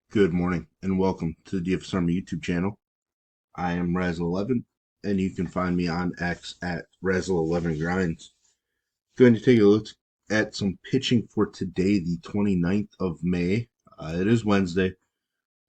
Good morning and welcome to the DFS Army YouTube channel. I am Razzle11 and you can find me on X at Razzle11Grinds. Going to take a look at some pitching for today, the 29th of May. It is Wednesday.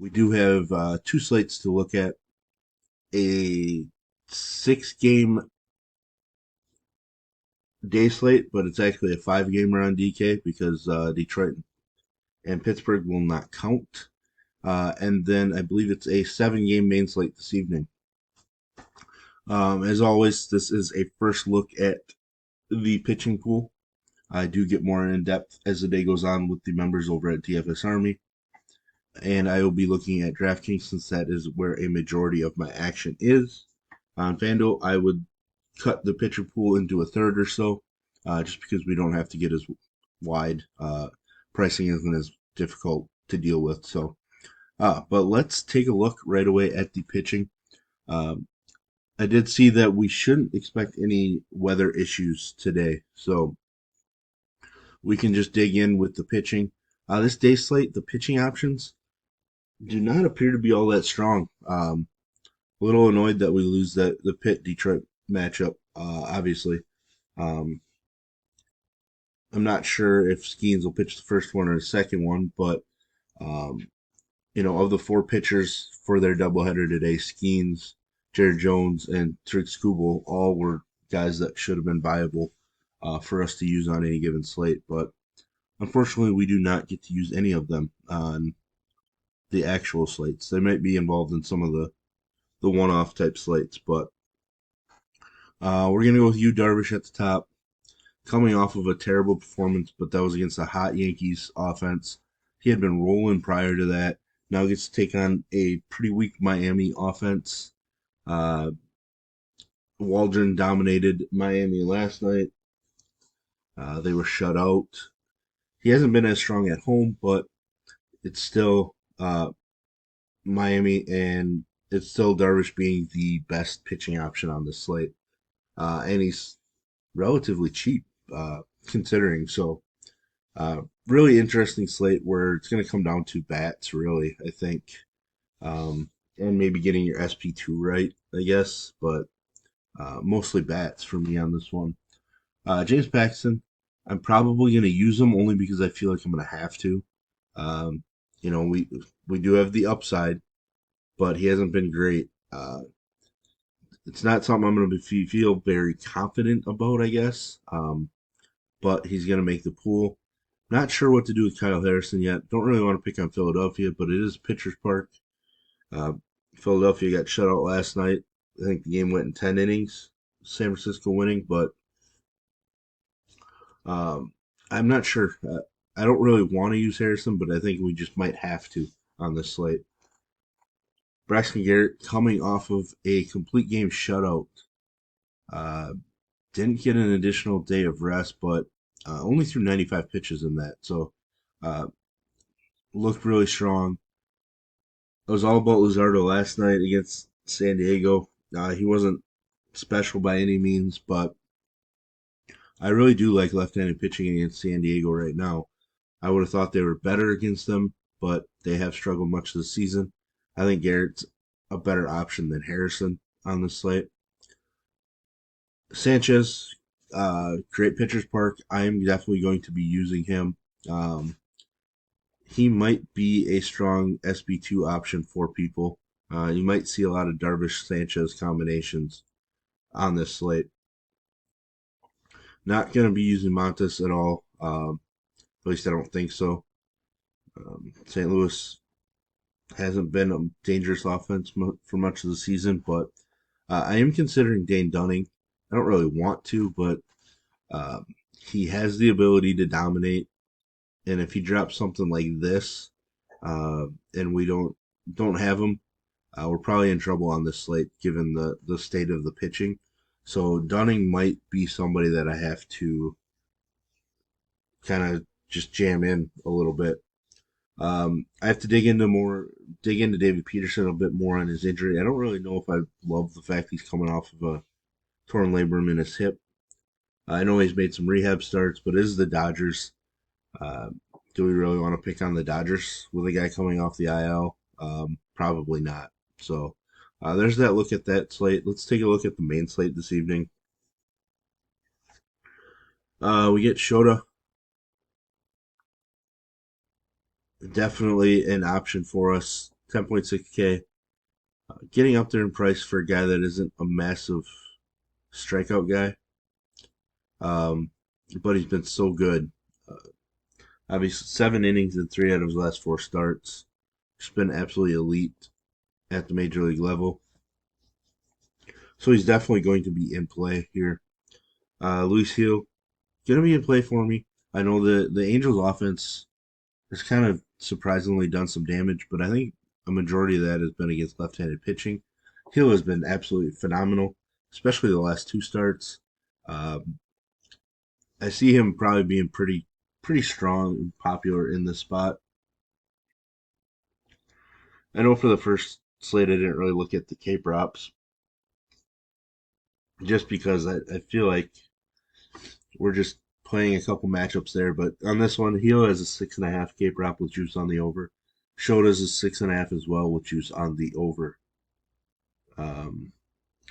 We do have two slates to look at. A 6 game day slate, but it's actually a 5 gamer on DK because Detroit and Pittsburgh will not count. And then I believe it's a 7 game main slate this evening. As always, this is a first look at the pitching pool. I do get more in depth as the day goes on with the members over at DFS Army, and I will be looking at DraftKings since that is where a majority of my action is. On FanDuel, I would cut the pitcher pool into a third or so, just because we don't have to get as wide. Pricing isn't as difficult to deal with. But let's take a look right away at the pitching. Um, I did see that we shouldn't expect any weather issues today, so we can just dig in with the pitching. This day slate, the pitching options do not appear to be all that strong. A little annoyed that we lose the Pitt Detroit matchup. Obviously, um, I'm not sure if Skeens will pitch the first one or the second one, but um, of the four pitchers for their doubleheader today, Skeens, Jared Jones, and Trick Skubal all were guys that should have been viable for us to use on any given slate. But unfortunately, we do not get to use any of them on the actual slates. They might be involved in some of the one-off type slates, but we're going to go with you, Darvish, at the top, coming off of a terrible performance, but that was against a hot Yankees offense. He had been rolling prior to that. Now gets to take on a pretty weak Miami offense. Uh, Waldron dominated Miami last night. They were shut out. He hasn't been as strong at home, but it's still Miami, and it's still Darvish being the best pitching option on the slate. And he's relatively cheap, considering. Really interesting slate where it's going to come down to bats, really, I think. And maybe getting your SP2 right, I guess, but mostly bats for me on this one. James Paxton, I'm probably going to use him only because I feel like I'm going to have to. Um, we do have the upside, but he hasn't been great. It's not something I'm going to feel very confident about, I guess. But he's going to make the pool. Not sure what to do with Kyle Harrison yet. Don't really want to pick on Philadelphia, but it is Pitcher's Park. Uh, Philadelphia got shut out last night. I think the game went in 10 innings. San Francisco winning, but um, I'm not sure. I don't really want to use Harrison, but I think we just might have to on this slate. Braxton Garrett coming off of a complete game shutout. Uh, didn't get an additional day of rest, but only threw 95 pitches in that. So uh, looked really strong. It was all about Luzardo last night against San Diego. He wasn't special by any means, but I really do like left-handed pitching against San Diego right now. I would have thought they were better against them, but they have struggled much this season. I think Garrett's a better option than Harrison on the slate. Sanchez, great pitcher's park. I am definitely going to be using him. Um, he might be a strong SB2 option for people. You might see a lot of Darvish Sanchez combinations on this slate. Not going to be using Montes at all. At least I don't think so. St. Louis hasn't been a dangerous offense for much of the season, but I am considering Dane Dunning. I don't really want to, but um, he has the ability to dominate. And if he drops something like this, and we don't have him, we're probably in trouble on this slate given the state of the pitching. So Dunning might be somebody that I have to kind of just jam in a little bit. I have to dig into David Peterson a bit more on his injury. I don't really know if I love the fact he's coming off of a torn labrum in his hip. I know he's made some rehab starts, but it is the Dodgers. Uh, Do we really want to pick on the Dodgers with a guy coming off the IL? Probably not. So there's that look at that slate. Let's take a look at the main slate this evening. We get Shota, definitely an option for us. 10.6K. Getting up there in price for a guy that isn't a massive strikeout guy, um, but he's been so good. Uh, Obviously, 7 innings in three out of his last four starts. He's been absolutely elite at the major league level. So he's definitely going to be in play here. Luis Hill, going to be in play for me. I know the Angels offense has kind of surprisingly done some damage, but I think a majority of that has been against left-handed pitching. Hill has been absolutely phenomenal, especially the last two starts. Um, I see him probably being pretty strong and popular in this spot. I know for the first slate I didn't really look at the K props just because I feel like we're just playing a couple matchups there. But on this one, Hill has a 6.5 K prop with juice on the over. Shota's a 6.5 as well with juice on the over. Um,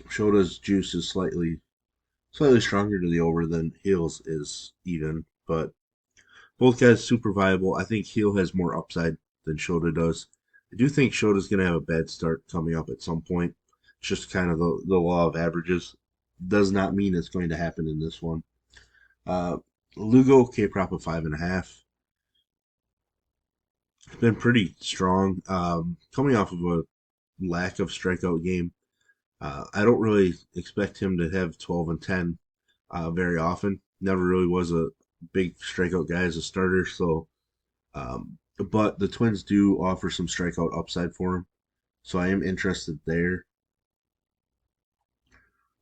Shota's juice is slightly stronger to the over than Hill's is even, but both guys super viable. I think Hill has more upside than Shota does. I do think Shota's going to have a bad start coming up at some point. It's just kind of the law of averages. Does not mean it's going to happen in this one. Uh, Lugo K prop of 5.5. It's been pretty strong. Coming off of a lack of strikeout game. I don't really expect him to have 12 and 10 very often. Never really was a big strikeout guy as a starter, so but the Twins do offer some strikeout upside for him, so I am interested there.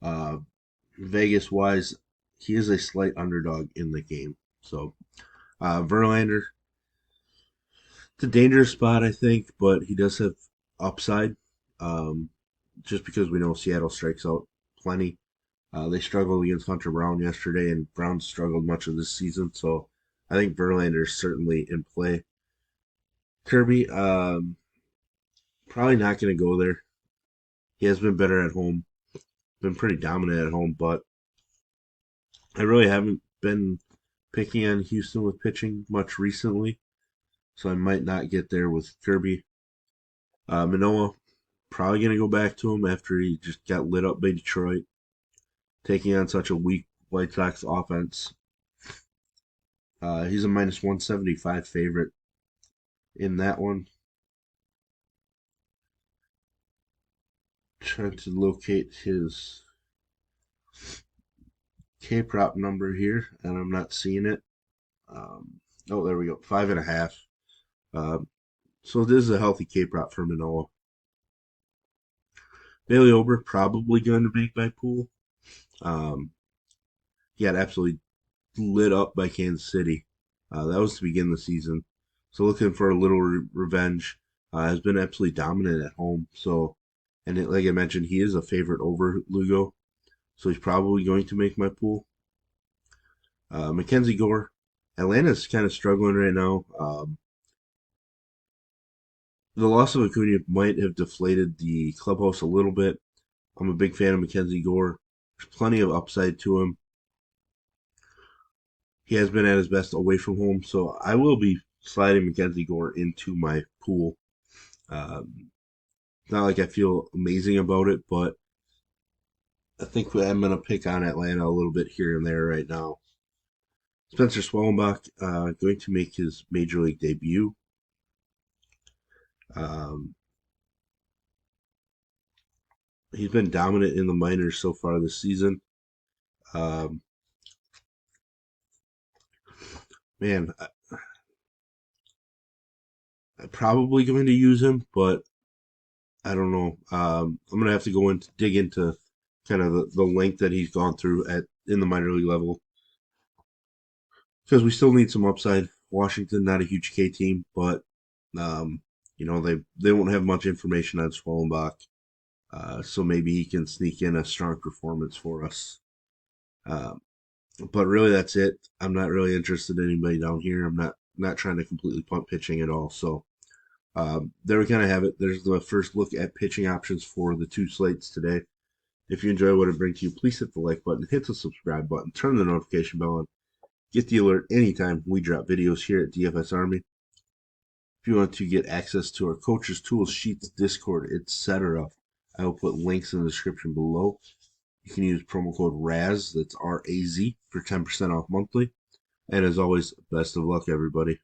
Uh, Vegas wise, he is a slight underdog in the game. So Verlander, it's a dangerous spot, I think, but he does have upside. Um, just because we know Seattle strikes out plenty. They struggled against Hunter Brown yesterday, and Brown struggled much of this season. So I think Verlander is certainly in play. Kirby, probably not going to go there. He has been better at home, been pretty dominant at home, but I really haven't been picking on Houston with pitching much recently, so I might not get there with Kirby. Manoa, probably going to go back to him after he just got lit up by Detroit, taking on such a weak White Sox offense. He's a minus 175 favorite in that one. Trying to locate his K prop number here, and I'm not seeing it. Oh, there we go, 5.5. Um, so this is a healthy K prop for Manoa. Bailey Ober probably going to make my pool. Um, he got absolutely lit up by Kansas City. That was to begin the season. So looking for a little revenge. Has been absolutely dominant at home. So, and like I mentioned, he is a favorite over Lugo. So he's probably going to make my pool. Mackenzie Gore. Atlanta's kind of struggling right now. The loss of Acuna might have deflated the clubhouse a little bit. I'm a big fan of Mackenzie Gore. There's plenty of upside to him. He has been at his best away from home, so I will be sliding Mackenzie Gore into my pool. It's not like I feel amazing about it, but I think I'm going to pick on Atlanta a little bit here and there right now. Spencer Swellenbach going to make his major league debut. Um, he's been dominant in the minors so far this season. Um, man, I'm probably going to use him, but I don't know. I'm going to have to go and dig into kind of the length that he's gone through at in the minor league level because we still need some upside. Washington, not a huge K team, but um, they won't have much information on Swellenbach, so maybe he can sneak in a strong performance for us. Um, but really, that's it. I'm not really interested in anybody down here. I'm not trying to completely punt pitching at all. So there we kind of have it. There's the first look at pitching options for the two slates today. If you enjoy what I bring to you, please hit the like button, hit the subscribe button, turn the notification bell on, get the alert anytime we drop videos here at DFS Army. If you want to get access to our coaches, tools, sheets, Discord, etc., I will put links in the description below. You can use promo code RAZ, that's RAZ, for 10% off monthly. And as always, best of luck, everybody.